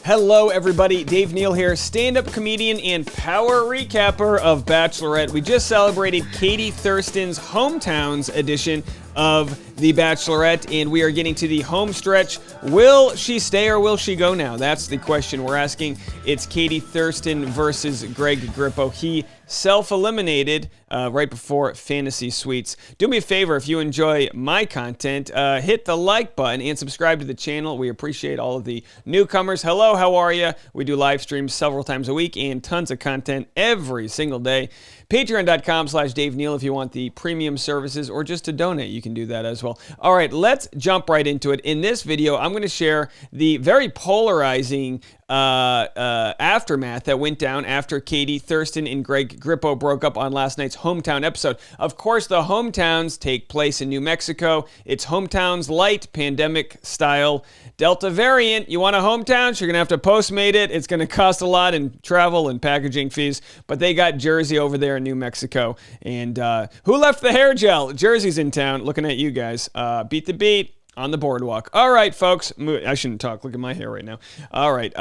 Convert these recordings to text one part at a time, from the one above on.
Hello, everybody. Dave Neal here, stand-up comedian and power recapper of Bachelorette. We just celebrated Katie Thurston's Hometowns edition of The Bachelorette, and we are getting to the home stretch. Will she stay or will she go now? That's the question we're asking. It's Katie Thurston versus Greg Grippo. He self-eliminated right before Fantasy Suites. Do me a favor, if you enjoy my content, hit the like button and subscribe to the channel. We appreciate all of the newcomers. Hello, how are you? We do live streams several times a week and tons of content every single day. Patreon.com/Dave Neal if you want the premium services, or just to donate, you can do that as well. All right, let's jump right into it. In this video, I'm going to share the very polarizing aftermath that went down after Katie Thurston and Greg Grippo broke up on last night's Hometown episode. Of course, the hometowns take place in New Mexico. It's Hometowns light, pandemic style. Delta variant, you want a hometown? You're going to have to Postmate it. It's going to cost a lot in travel and packaging fees, but they got Jersey over there in New Mexico. And who left the hair gel? Jersey's in town. Looking at you guys. Beat the beat on the boardwalk. All right, folks. I shouldn't talk. Look at my hair right now. All right.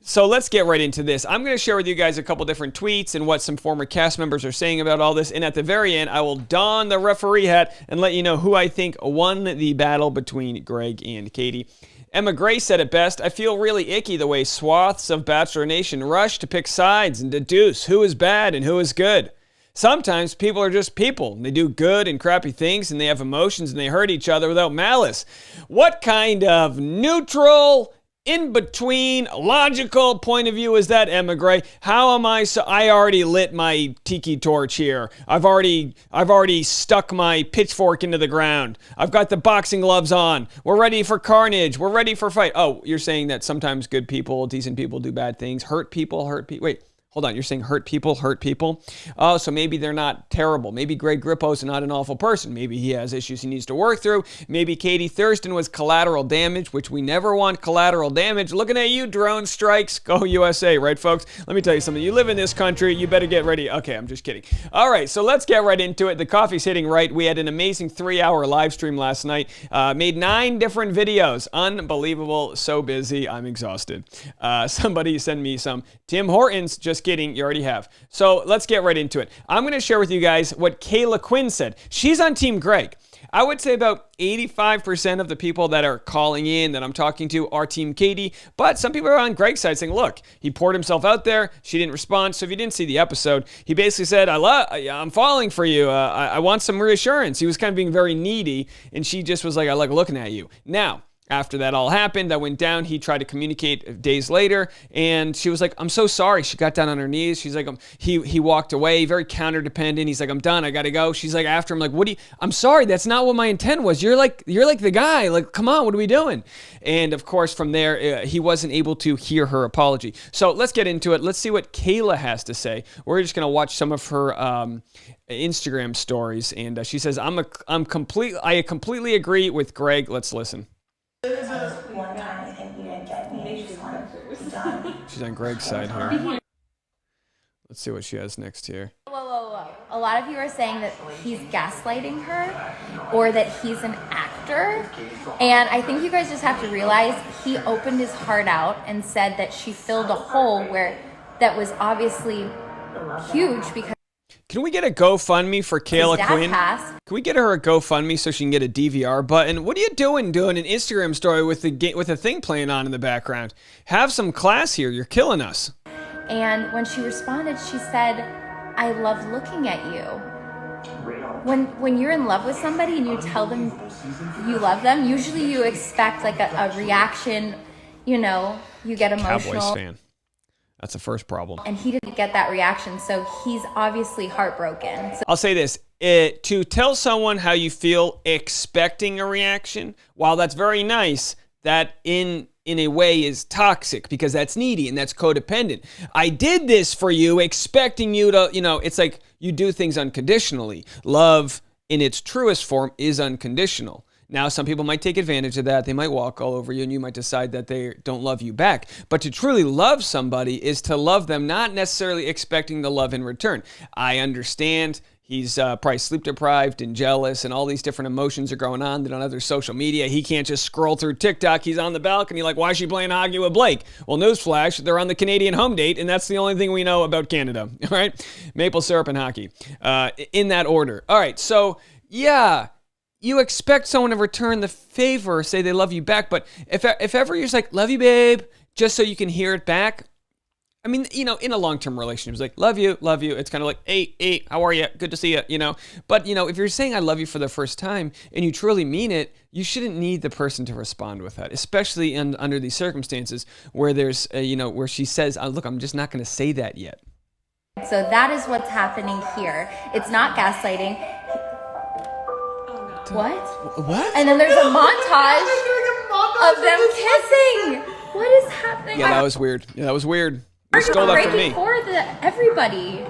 So let's get right into this. I'm going to share with you guys a couple different tweets and what some former cast members are saying about all this. And at the very end, I will don the referee hat and let you know who I think won the battle between Greg and Katie. Emma Gray said it best. I feel really icky the way swaths of Bachelor Nation rush to pick sides and deduce who is bad and who is good. Sometimes people are just people. They do good and crappy things, and they have emotions, and they hurt each other without malice. What kind of neutral, in-between, logical point of view is that, Emma Gray? How am I so... I already lit my tiki torch here. I've already stuck my pitchfork into the ground. I've got the boxing gloves on. We're ready for carnage. We're ready for fight. Oh, you're saying that sometimes good people, decent people do bad things. Hurt people. Wait. Hold on, you're saying hurt people? Oh, so maybe they're not terrible. Maybe Greg Grippo's not an awful person. Maybe he has issues he needs to work through. Maybe Katie Thurston was collateral damage, which we never want collateral damage. Looking at you, drone strikes. Go USA, right, folks? Let me tell you something. You live in this country, you better get ready. Okay, I'm just kidding. All right, so let's get right into it. The coffee's hitting right. We had an amazing 3-hour live stream last night. Made 9 different videos. Unbelievable. So busy. I'm exhausted. Somebody send me some Tim Hortons. Just kidding, you already have. So let's get right into it. I'm going to share with you guys what Kayla Quinn said. She's on Team Greg. I would say about 85% of the people that are calling in that I'm talking to are Team Katie, but some people are on Greg's side saying, look, he poured himself out there, she didn't respond. So if you didn't see the episode, he basically said, I'm falling for you. I want some reassurance. He was kind of being very needy, and she just was like, I like looking at you. Now, after that all happened, that went down, he tried to communicate days later, and she was like, I'm so sorry. She got down on her knees. She's like, he walked away, very counter-dependent. He's like, I'm done. I got to go. She's like, after him, like, I'm sorry. That's not what my intent was. You're like the guy. Like, come on, what are we doing? And of course, from there, he wasn't able to hear her apology. So let's get into it. Let's see what Kayla has to say. We're just going to watch some of her Instagram stories. And she says, I completely agree with Greg. Let's listen. One time I think you didn't get me. You just wanted to done. She's on Greg's side here. Let's see what she has next here. Whoa. A lot of you are saying that he's gaslighting her or that he's an actor. And I think you guys just have to realize he opened his heart out and said that she filled a hole where that was obviously huge because can we get a GoFundMe for Kayla Quinn? Can we get her a GoFundMe so she can get a DVR button? What are you doing an Instagram story with a thing playing on in the background? Have some class here. You're killing us. And when she responded, she said, I love looking at you. When you're in love with somebody and you tell them you love them, usually you expect like a reaction, you get emotional. Cowboys fan. That's the first problem. And he didn't get that reaction, so he's obviously heartbroken. So- I'll say this. To tell someone how you feel expecting a reaction, while that's very nice, that in a way is toxic because that's needy and that's codependent. I did this for you expecting you to, it's like you do things unconditionally. Love in its truest form is unconditional. Now, some people might take advantage of that. They might walk all over you, and you might decide that they don't love you back. But to truly love somebody is to love them, not necessarily expecting the love in return. I understand He's probably sleep deprived and jealous, and all these different emotions are going on. They don't have their social media. He can't just scroll through TikTok. He's on the balcony like, why is she playing hockey with Blake? Well, newsflash, they're on the Canadian home date, and that's the only thing we know about Canada. All right? Maple syrup and hockey. In that order. All right, so, yeah, you expect someone to return the favor, say they love you back, but if ever you're just like, love you, babe, just so you can hear it back, I mean, you know, in a long-term relationship, it's like, love you. It's kind of like, hey, how are you? Good to see you, you know. But, you know, if you're saying I love you for the first time and you truly mean it, you shouldn't need the person to respond with that, especially under these circumstances where there's, where she says, look, I'm just not going to say that yet. So that is what's happening here. It's not gaslighting. What? And then there's a montage of them kissing. What is happening? Yeah, that was weird. You stole that from me. Everybody.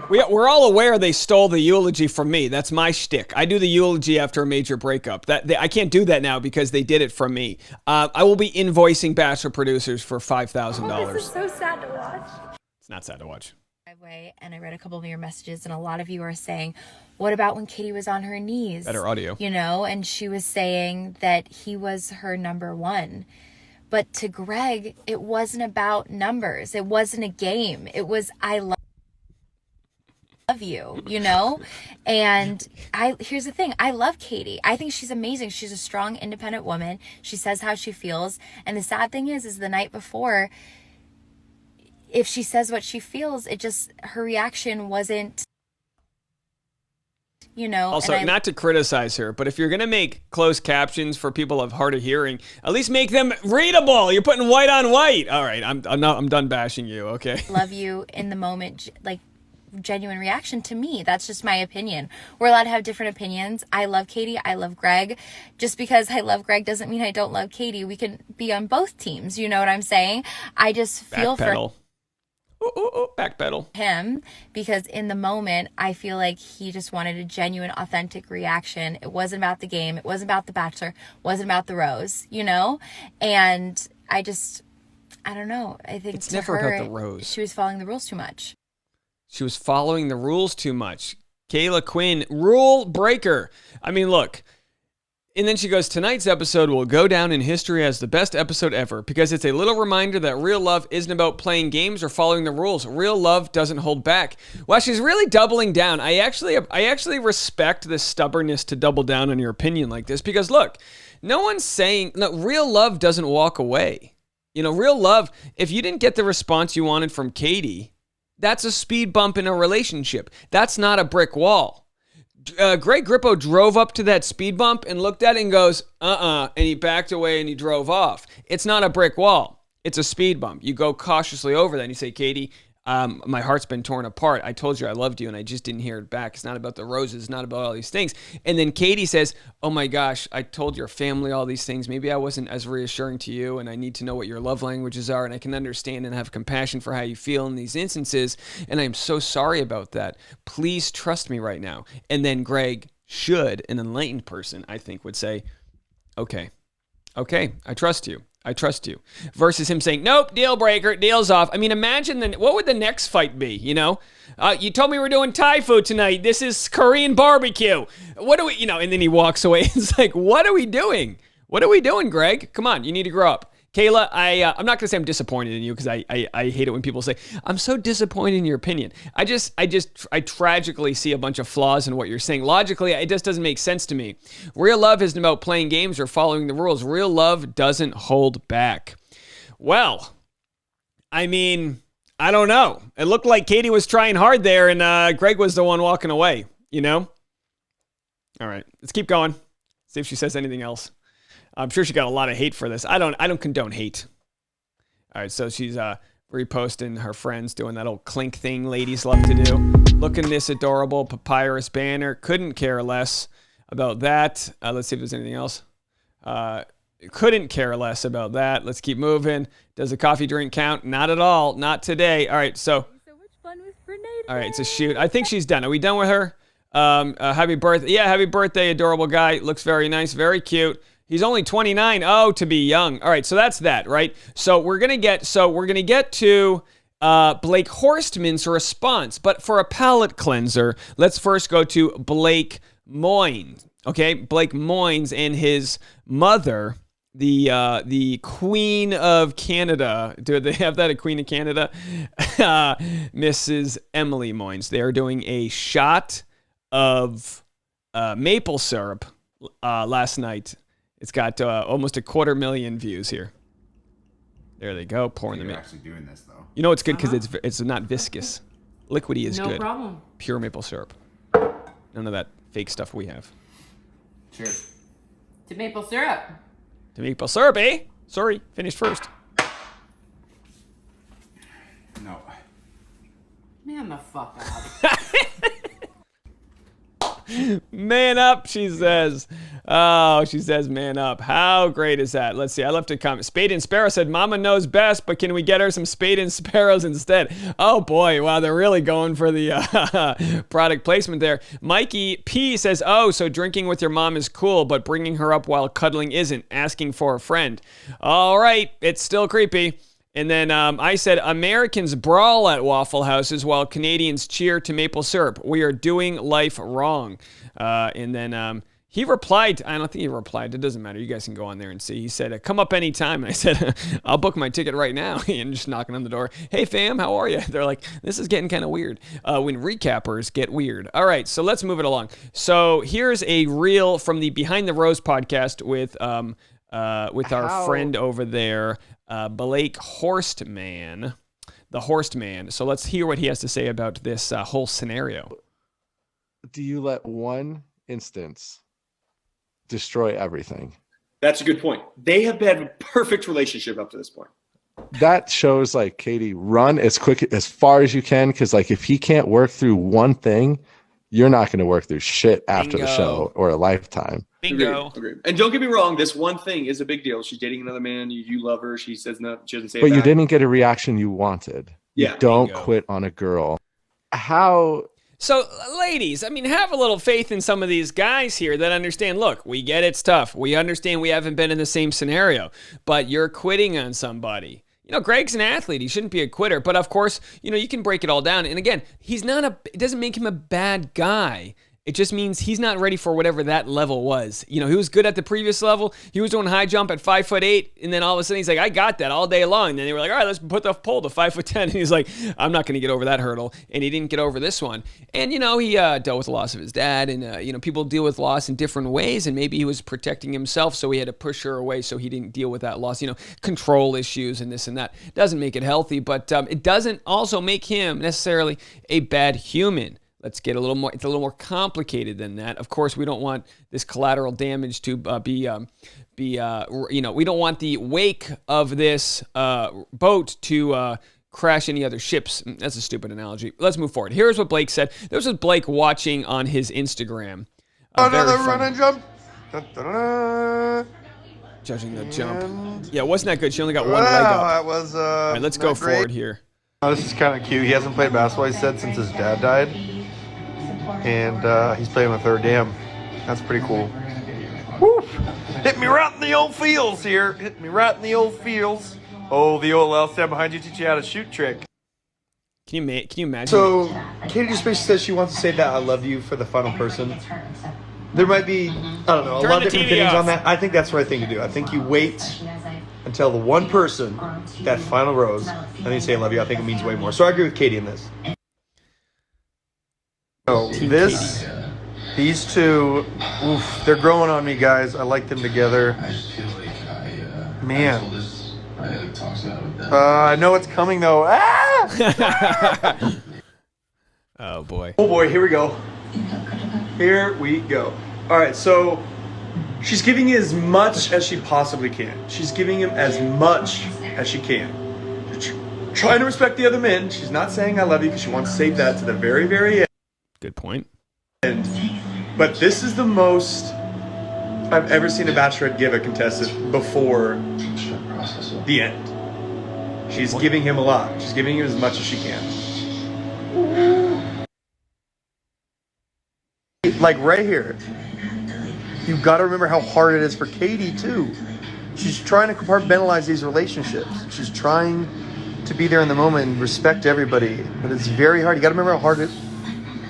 We're all aware they stole the eulogy from me. That's my shtick. I do the eulogy after a major breakup. I can't do that now because they did it from me. I will be invoicing Bachelor producers for $5,000. Oh, this is so sad to watch. It's not sad to watch. And I read a couple of your messages, and a lot of you are saying, what about when Katie was on her knees? Better audio. You know, and she was saying that he was her number one. But to Greg, it wasn't about numbers. It wasn't a game. It was, I love you, you know? And here's the thing. I love Katie. I think she's amazing. She's a strong, independent woman. She says how she feels. And the sad thing is the night before, if she says what she feels, her reaction wasn't, you know. Also, not to criticize her, but if you're going to make closed captions for people of hard of hearing, at least make them readable. You're putting white on white. All right, I'm done bashing you, okay? Love you in the moment, like genuine reaction to me. That's just my opinion. We're allowed to have different opinions. I love Katie. I love Greg. Just because I love Greg doesn't mean I don't love Katie. We can be on both teams. You know what I'm saying? I just feel for backpedal him because in the moment I feel like he just wanted a genuine, authentic reaction. It wasn't about the game. It wasn't about the Bachelor. It wasn't about the rose, you know? And I don't know. I think it's never about the rose. She was following the rules too much. Kayla Quinn, rule breaker. I mean, look. And then she goes, tonight's episode will go down in history as the best episode ever because it's a little reminder that real love isn't about playing games or following the rules. Real love doesn't hold back. Well, she's really doubling down. I actually respect the stubbornness to double down on your opinion like this because, look, no one's saying, no, real love doesn't walk away. You know, real love, if you didn't get the response you wanted from Katie, that's a speed bump in a relationship. That's not a brick wall. Greg Grippo drove up to that speed bump and looked at it and goes, and he backed away and he drove off. It's not a brick wall. It's a speed bump. You go cautiously over that and you say, Katie, my heart's been torn apart. I told you I loved you and I just didn't hear it back. It's not about the roses. It's not about all these things. And then Katie says, oh my gosh, I told your family all these things. Maybe I wasn't as reassuring to you and I need to know what your love languages are and I can understand and have compassion for how you feel in these instances. And I'm so sorry about that. Please trust me right now. And then Greg should, an enlightened person, I think, would say, okay, I trust you. Versus him saying, nope, deal breaker, deal's off. I mean, imagine what would the next fight be, you know? You told me we're doing Thai food tonight. This is Korean barbecue. What do we, you know, and then he walks away. It's like, what are we doing? What are we doing, Greg? Come on, you need to grow up. Kayla, I'm not going to say I'm disappointed in you because I hate it when people say, I'm so disappointed in your opinion. I tragically see a bunch of flaws in what you're saying. Logically, it just doesn't make sense to me. Real love isn't about playing games or following the rules. Real love doesn't hold back. Well, I mean, I don't know. It looked like Katie was trying hard there and Greg was the one walking away, you know? All right, let's keep going. See if she says anything else. I'm sure she got a lot of hate for this. I don't condone hate. All right, so she's reposting her friends doing that old clink thing ladies love to do. Look at this adorable papyrus banner. Couldn't care less about that. Let's see if there's anything else. Couldn't care less about that. Let's keep moving. Does a coffee drink count? Not at all. Not today. All right, so much fun with Renee today. All right, it's a shoot. I think she's done. Are we done with her? Happy birthday. Yeah, happy birthday, adorable guy. Looks very nice, very cute. He's only 29. Oh, to be young. All right, so that's that, right? So we're gonna get to Blake Horstmann's response. But for a palate cleanser, let's first go to Blake Moynes. Okay, Blake Moynes and his mother, the Queen of Canada. Do they have that, a Queen of Canada? Mrs. Emily Moynes. They are doing a shot of maple syrup last night. It's got almost 250,000 views here. There they go, pouring them in. You're actually doing this, though. You know it's good because it's not viscous. Liquidy is good. No problem. Pure maple syrup. None of that fake stuff we have. Cheers. To maple syrup. To maple syrup, eh? Sorry, finished first. No. Man the fuck out. Man up, she says. Oh, she says man up. How great is that? Let's see. I left a comment. Spade and Sparrow said, Mama knows best, but can we get her some Spade and Sparrows instead? Oh, boy. Wow, they're really going for the product placement there. Mikey P says, oh, so drinking with your mom is cool, but bringing her up while cuddling isn't. Asking for a friend. All right. It's still creepy. And then I said, Americans brawl at Waffle Houses while Canadians cheer to maple syrup. We are doing life wrong. And then he replied. I don't think he replied. It doesn't matter. You guys can go on there and see. He said, come up anytime. And I said, I'll book my ticket right now. And just knocking on the door. Hey, fam, how are you? They're like, this is getting kind of weird. When recappers get weird. All right, so let's move it along. So here's a reel from the Behind the Rose podcast with our friend over there, Blake Horstmann, the Horstmann. So let's hear what he has to say about this whole scenario. Do you let one instance destroy everything? That's a good point. They have had a perfect relationship up to this point. That shows, like, Katie, run as quick as far as you can, because, like, if he can't work through one thing, you're not going to work through shit after the show or a lifetime. Bingo. Agreed. And don't get me wrong, this one thing is a big deal. She's dating another man. You love her. She says no. She doesn't say. But you didn't get a reaction you wanted. Yeah. You don't quit on a girl. How? So, ladies, I mean, have a little faith in some of these guys here that understand, look, we get it's tough. We understand we haven't been in the same scenario, but you're quitting on somebody. You know, Greg's an athlete. He shouldn't be a quitter. But, of course, you know, you can break it all down. And, again, it doesn't make him a bad guy. It just means he's not ready for whatever that level was. You know, he was good at the previous level. He was doing high jump at 5'8", and then all of a sudden he's like, I got that all day long. And then they were like, all right, let's put the pole to 5'10". And he's like, I'm not going to get over that hurdle. And he didn't get over this one. And, you know, he dealt with the loss of his dad. And, you know, people deal with loss in different ways. And maybe he was protecting himself, so he had to push her away so he didn't deal with that loss. You know, control issues and this and that. Doesn't make it healthy, but it doesn't also make him necessarily a bad human. Let's get a little more. It's a little more complicated than that. Of course, we don't want this collateral damage to be. You know, we don't want the wake of this boat to crash any other ships. That's a stupid analogy. Let's move forward. Here's what Blake said. This was Blake watching on his Instagram. Another run and jump. Da-da-da. Judging the jump. Yeah, it wasn't that good. She only got one leg up. That was. All right, let's go forward here. Oh, this is kind of cute. He hasn't played basketball, he said, since his dad died. And he's playing with her. Damn, that's pretty cool. Woo! Hit me right in the old feels here. Hit me right in the old feels. Oh, the old I'll stand behind you, teach you how to shoot trick. Can you imagine? So, Katie just basically says she wants to say that I love you for the final person. There might be, I don't know, a lot of different opinions on that. I think that's the right thing to do. I think you wait until the one person, that final rose, and then you say I love you. I think it means way more. So I agree with Katie in this. So these two, oof, they're growing on me, guys. I like them together. Man. I know it's coming, though. Ah! Oh, boy. Oh, boy, here we go. Here we go. All right, so she's giving as much as she possibly can. She's giving him as much as she can. Trying to respect the other men. She's not saying I love you because she wants to save that to the very, very end. Good point. But this is the most I've ever seen a Bachelorette give a contestant before the end. She's giving him a lot. She's giving him as much as she can. Like right here, you've got to remember how hard it is for Katie too. She's trying to compartmentalize these relationships. She's trying to be there in the moment and respect everybody, but it's very hard. You got to remember how hard it.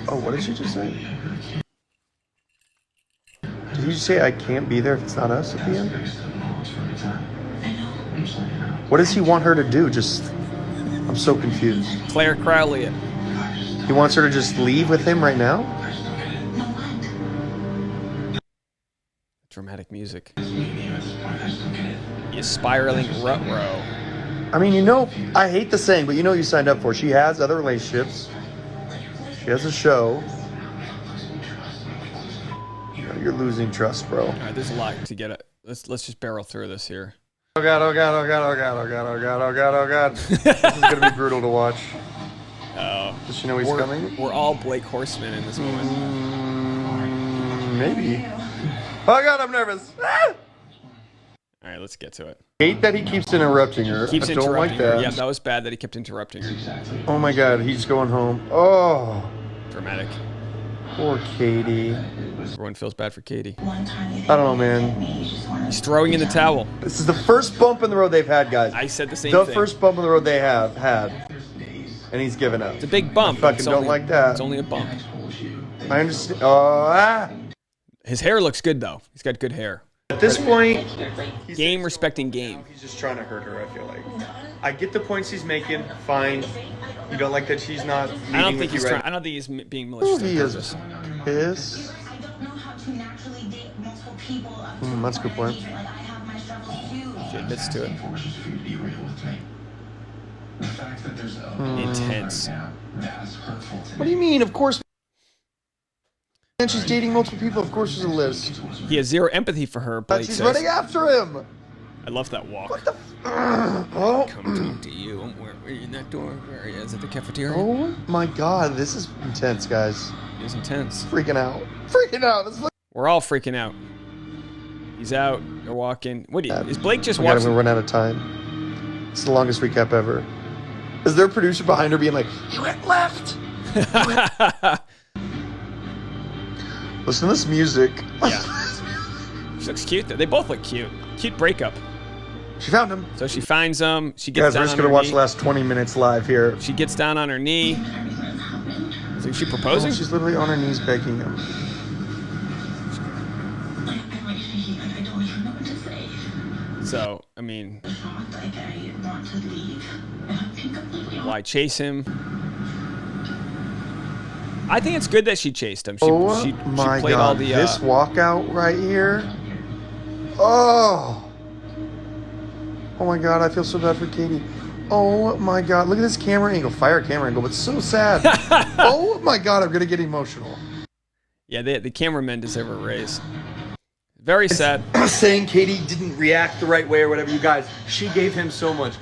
Oh, what did she just say? Did you just say I can't be there if it's not us at the end? What does he want her to do? I'm so confused. Claire Crowley. He wants her to just leave with him right now? Dramatic music. He is spiraling rut row. I mean, I hate the saying, but you know what you signed up for. She has other relationships. She has a show. You're losing trust, bro. All right, there's a lot to get at. Let's just barrel through this here. Oh God, oh God, oh God, oh God, oh God, oh God, oh God, oh God. This is going to be brutal to watch. Does she know he's coming? We're all Blake Horstmann in this moment. Maybe. Oh God, I'm nervous. Ah! All right, let's get to it. Hate that he keeps interrupting her. I don't like that. Yeah, that was bad that he kept interrupting her. Oh my God, he's going home. Oh. Dramatic. Poor Katie. Everyone feels bad for Katie. I don't know, man. He's throwing in the towel. This is the first bump in the road they've had, guys. I said the same thing. The first bump in the road they have had. And he's given up. It's a big bump. I fucking don't like that. It's only a bump. I understand. His hair looks good, though. He's got good hair. At this point, game respecting game. He's just trying to hurt her, I feel like. I get the points he's making. Fine. You don't like that she's not meeting I don't think with he's you, trying. right? I don't think he's being malicious. He is pissed. That's a good point. She admits to it. Intense. What do you mean? Of course. And she's dating multiple people. Of course, there's a list. He has zero empathy for her. Blake She's says. running after him. I love that walk. What the? Oh. Come talk to you. Where are you in that door? Where are you? Is it the cafeteria? Oh my God, this is intense, guys. It is intense. Freaking out. Freaking out. We're all freaking out. He's out. They're walking. What do you? Is Blake just watching? watching? We're run out of time. It's the longest recap ever. Is there a producer behind her being like, "He went left"? Listen to this music. Yeah. She looks cute though. They both look cute. Cute breakup. She found him. So she finds him. She gets Guys, down we're just on gonna her watch knee. the last 20 minutes live here. She gets down on her knee. Is she proposing? Oh, she's literally on her knees begging him. So, I mean, why chase him? I think it's good that she chased him. She my played God, all the this walkout right here. Oh. Oh my God, I feel so bad for Katie. Oh my God, look at this camera angle. Fire camera angle, but so sad. Oh my God, I'm gonna get emotional. Yeah, the cameramen deserve a raise. Very sad. Saying Katie didn't react the right way or whatever, you guys, she gave him so much.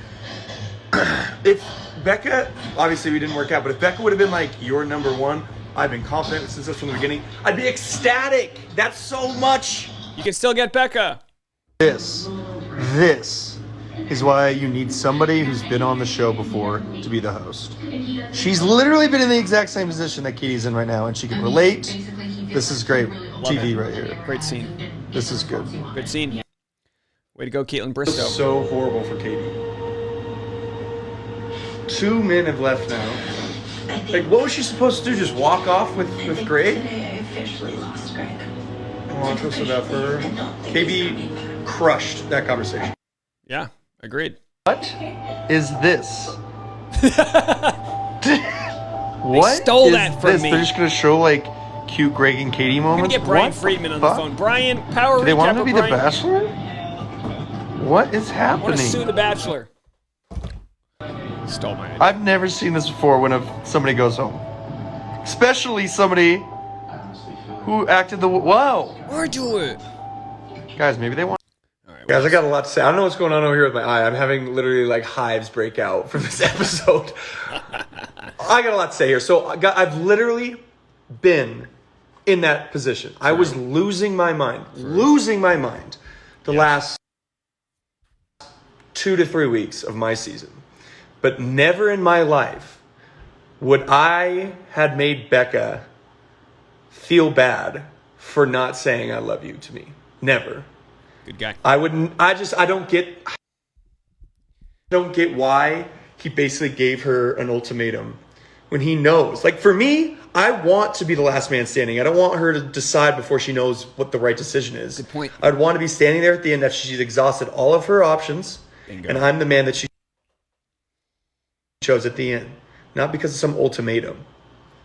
If Becca, obviously we didn't work out, but if Becca would have been like, "You're number one," I've been confident since this from the beginning, I'd be ecstatic. That's so much. You can still get Becca. This is why you need somebody who's been on the show before to be the host. She's literally been in the exact same position that Katie's in right now, and she can relate. This is great TV right here. Great scene. This is good. Good scene. Way to go, Caitlin Bristow. So horrible for Katie. 2 men have left now. Like, what was she supposed to do? Just walk off with Greg? Oh, I feel so bad for her. KB crushed that conversation. Yeah, agreed. What is this? What? Stole that from me. They're just gonna show like cute Greg and Katie We're moments. gonna get Brian What Friedman on the the phone. Brian, power Do they want him to recap be of the Brian. Bachelor? What is I want to happening? sue the Bachelor. Stole my idea. I've never seen this before when somebody goes home. Especially somebody who acted the... Whoa! Or do it. Guys, maybe they want... Right, Guys, I got a lot to say. I don't know what's going on over here with my eye. I'm having literally like hives break out from this episode. I got a lot to say here. So I've literally been in that position. I was losing my mind. The last 2 to 3 weeks of my season. But never in my life would I had made Becca feel bad for not saying I love you to me. Never. Good guy. I don't get why he basically gave her an ultimatum when he knows. Like, for me, I want to be the last man standing. I don't want her to decide before she knows what the right decision is. Good point. I'd want to be standing there at the end after she's exhausted all of her options, Bingo. and I'm the man that she chose at the end, not because of some ultimatum.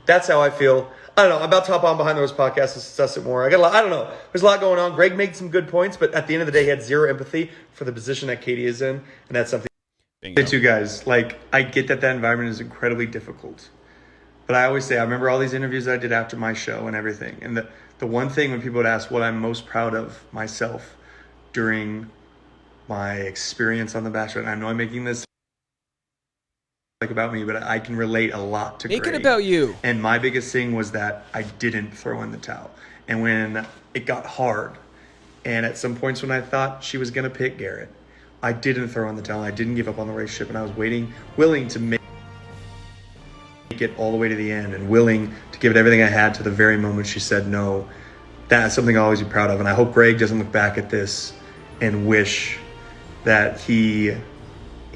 That's how I feel. I don't know. I'm about to hop on Behind the Rose podcast to discuss it more. I don't know. There's a lot going on. Greg made some good points, but at the end of the day, he had zero empathy for the position that Katie is in, and that's something. Bingo. Too, guys. Like, I get that environment is incredibly difficult, but I always say, I remember all these interviews that I did after my show and everything, and the one thing when people would ask what I'm most proud of myself during my experience on The Bachelor, and I know I'm making this like about me, but I can relate a lot to Make Greg. it about you. And my biggest thing was that I didn't throw in the towel. And when it got hard, and at some points when I thought she was going to pick Garrett, I didn't throw in the towel. I didn't give up on the relationship, and I was willing to make it all the way to the end, and willing to give it everything I had to the very moment she said no. That's something I'll always be proud of. And I hope Greg doesn't look back at this and wish that he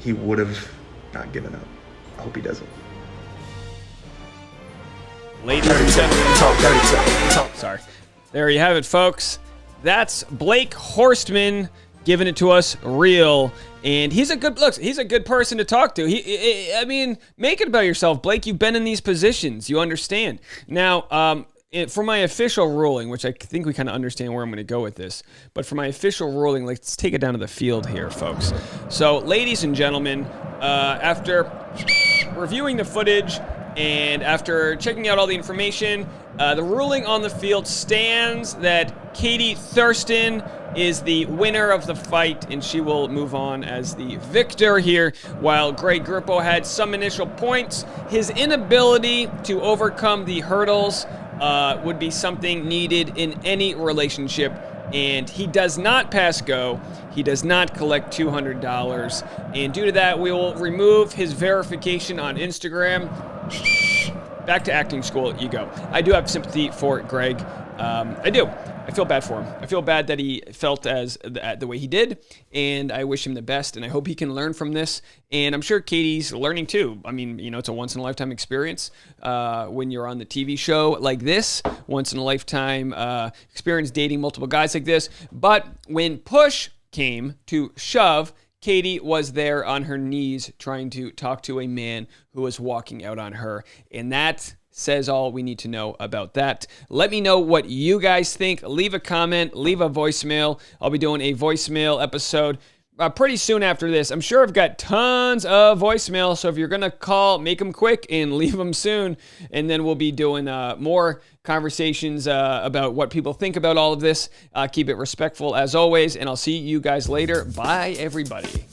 would have not given up. I hope he doesn't. Ladies and gentlemen. Sorry. There you have it, folks. That's Blake Horstmann giving it to us real. And he's a good person to talk to. I mean, make it about yourself, Blake. You've been in these positions. You understand. Now, for my official ruling, which I think we kind of understand where I'm going to go with this, but for my official ruling, let's take it down to the field here, folks. So, ladies and gentlemen, after reviewing the footage and after checking out all the information, the ruling on the field stands that Katie Thurston is the winner of the fight, and she will move on as the victor here, while Greg Grippo had some initial points. His inability to overcome the hurdles would be something needed in any relationship, and he does not pass go. He does not collect $200, and due to that, we will remove his verification on Instagram. Back to acting school you go. I do have sympathy for Greg. I do. I feel bad for him. I feel bad that he felt as the way he did, and I wish him the best, and I hope he can learn from this. And I'm sure Katie's learning too. I mean, it's a once-in-a-lifetime experience when you're on the TV show like this, once-in-a-lifetime experience dating multiple guys like this. But when push came to shove, Katie was there on her knees trying to talk to a man who was walking out on her, and that says all we need to know about that. Let me know what you guys think. Leave a comment, leave a voicemail. I'll be doing a voicemail episode pretty soon after this. I'm sure I've got tons of voicemail, so if you're going to call, make them quick and leave them soon, and then we'll be doing more conversations about what people think about all of this. Keep it respectful as always, and I'll see you guys later. Bye, everybody.